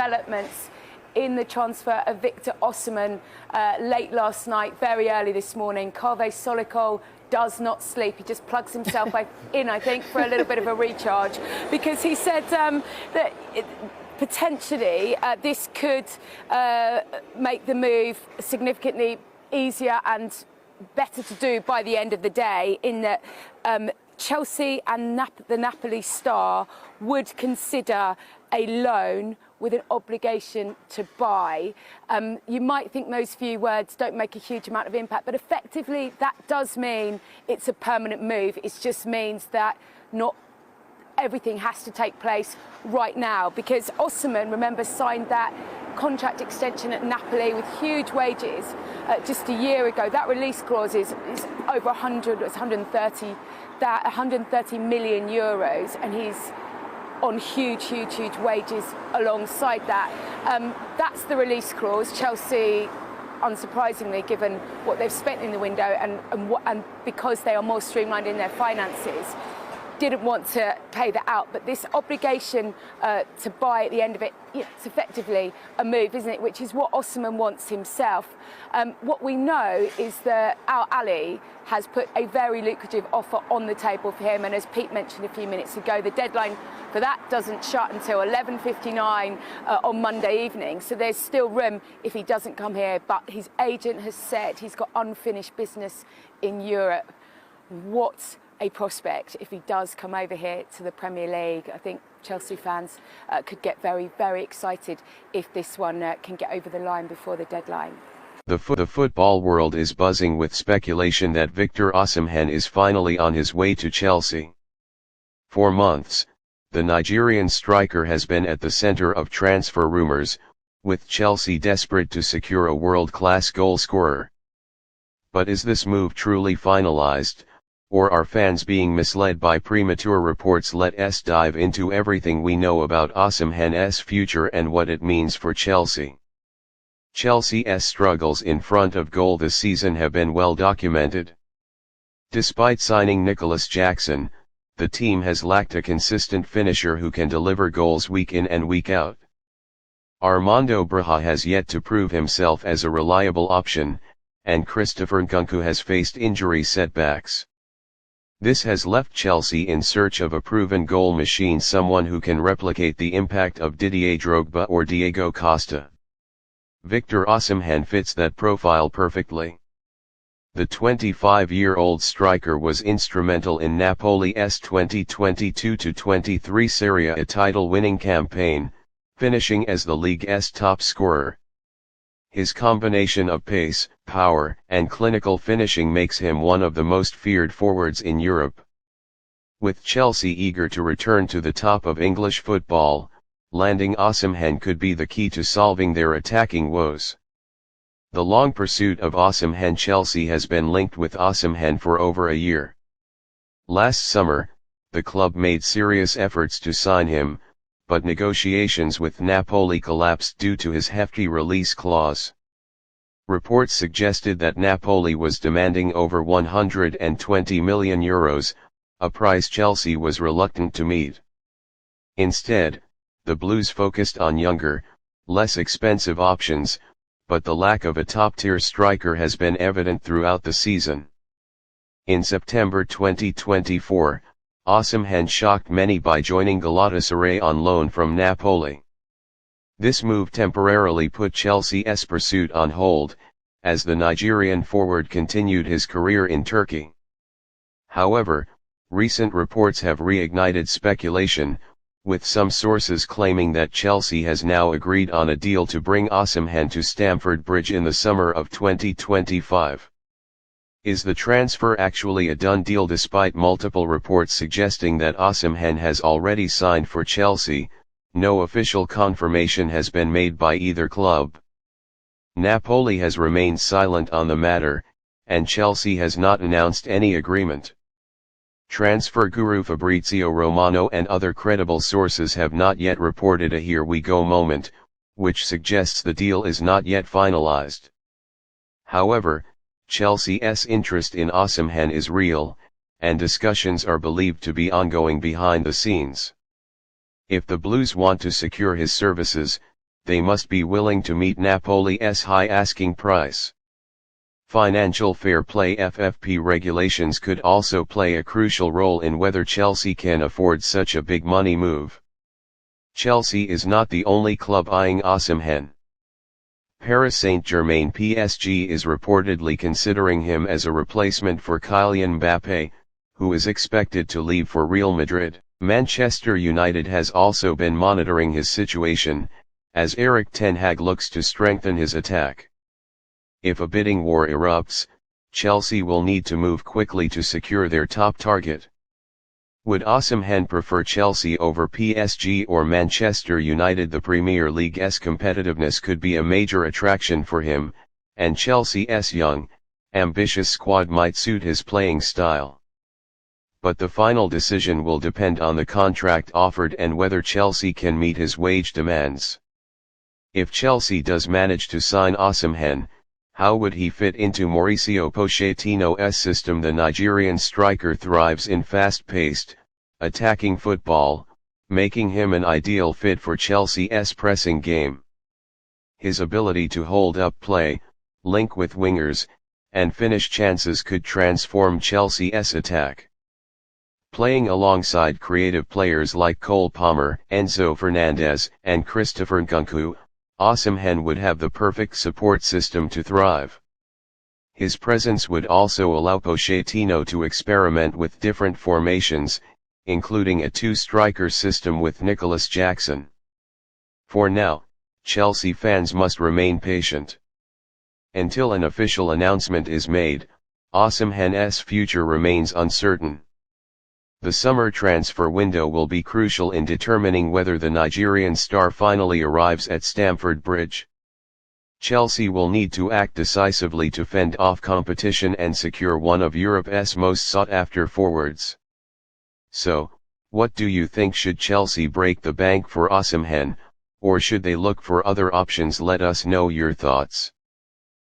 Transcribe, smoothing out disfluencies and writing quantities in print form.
developments in the transfer of Victor Osimhen late last night, very early this morning. Kaveh Solikol does not sleep. He just plugs himself in, I think, for a little bit of a recharge, because he said that potentially this could make the move significantly easier and better to do by the end of the day, in that Chelsea and the Napoli star would consider a loan with an obligation to buy. You might think those few words don't make a huge amount of impact, but effectively that does mean it's a permanent move. It just means that not everything has to take place right now, because Osimhen, remember, signed that contract extension at Napoli with huge wages just a year ago. That release clause is over 130 million euros, and he's on huge wages alongside that. That's the release clause. Chelsea, unsurprisingly, given what they've spent in the window and because they are more streamlined in their finances, didn't want to pay that out. But this obligation to buy at the end of it, it's effectively a move, isn't it? Which is what Osimhen wants himself. What we know is that Al Ali has put a very lucrative offer on the table for him, and as Pete mentioned a few minutes ago, the deadline for that doesn't shut until 11:59 on Monday evening. So there's still room if he doesn't come here. But his agent has said he's got unfinished business in Europe. What a prospect if he does come over here to the Premier League. I think Chelsea fans could get very excited if this one can get over the line before the deadline. The football world is buzzing with speculation that Victor Osimhen is finally on his way to Chelsea. For months, the Nigerian striker has been at the center of transfer rumors, with Chelsea desperate to secure a world-class goalscorer. But is this move truly finalized, or are fans being misled by premature reports? Let's dive into everything we know about Osimhen's future and what it means for Chelsea. Chelsea's struggles in front of goal this season have been well documented. Despite signing Nicholas Jackson, the team has lacked a consistent finisher who can deliver goals week in and week out. Armando Broja has yet to prove himself as a reliable option, and Christopher Nkunku has faced injury setbacks. This has left Chelsea in search of a proven goal machine, someone who can replicate the impact of Didier Drogba or Diego Costa. Victor Osimhen fits that profile perfectly. The 25-year-old striker was instrumental in Napoli's 2022-23 Serie A title-winning campaign, finishing as the league's top scorer. His combination of pace, power, and clinical finishing makes him one of the most feared forwards in Europe. With Chelsea eager to return to the top of English football, landing Osimhen could be the key to solving their attacking woes. The long pursuit of Osimhen. Chelsea has been linked with Osimhen for over a year. Last summer, the club made serious efforts to sign him, but negotiations with Napoli collapsed due to his hefty release clause. Reports suggested that Napoli was demanding over €120 million, a price Chelsea was reluctant to meet. Instead, the Blues focused on younger, less expensive options, but the lack of a top-tier striker has been evident throughout the season. In September 2024, Osimhen shocked many by joining Galatasaray on loan from Napoli. This move temporarily put Chelsea's pursuit on hold, as the Nigerian forward continued his career in Turkey. However, recent reports have reignited speculation, with some sources claiming that Chelsea has now agreed on a deal to bring Osimhen to Stamford Bridge in the summer of 2025. Is the transfer actually a done deal? Despite multiple reports suggesting that Osimhen has already signed for Chelsea, no official confirmation has been made by either club. Napoli has remained silent on the matter, and Chelsea has not announced any agreement. Transfer guru Fabrizio Romano and other credible sources have not yet reported a "here we go" moment, which suggests the deal is not yet finalized. However, Chelsea's interest in Osimhen is real, and discussions are believed to be ongoing behind the scenes. If the Blues want to secure his services, they must be willing to meet Napoli's high asking price. Financial fair play (FFP) regulations could also play a crucial role in whether Chelsea can afford such a big money move. Chelsea is not the only club eyeing Osimhen. Paris Saint-Germain PSG is reportedly considering him as a replacement for Kylian Mbappé, who is expected to leave for Real Madrid. Manchester United has also been monitoring his situation, as Erik ten Hag looks to strengthen his attack. If a bidding war erupts, Chelsea will need to move quickly to secure their top target. Would Osimhen prefer Chelsea over PSG or Manchester United? The Premier League's competitiveness could be a major attraction for him, and Chelsea's young, ambitious squad might suit his playing style. But the final decision will depend on the contract offered and whether Chelsea can meet his wage demands. If Chelsea does manage to sign Osimhen, how would he fit into Mauricio Pochettino's system? The Nigerian striker thrives in fast-paced, attacking football, making him an ideal fit for Chelsea's pressing game. His ability to hold up play, link with wingers, and finish chances could transform Chelsea's attack. Playing alongside creative players like Cole Palmer, Enzo Fernandez, and Christopher Nkunku, Osimhen would have the perfect support system to thrive. His presence would also allow Pochettino to experiment with different formations, including a two-striker system with Nicholas Jackson. For now, Chelsea fans must remain patient. Until an official announcement is made, Osimhen's future remains uncertain. The summer transfer window will be crucial in determining whether the Nigerian star finally arrives at Stamford Bridge. Chelsea will need to act decisively to fend off competition and secure one of Europe's most sought-after forwards. So, what do you think? Should Chelsea break the bank for Osimhen, or should they look for other options? Let us know your thoughts.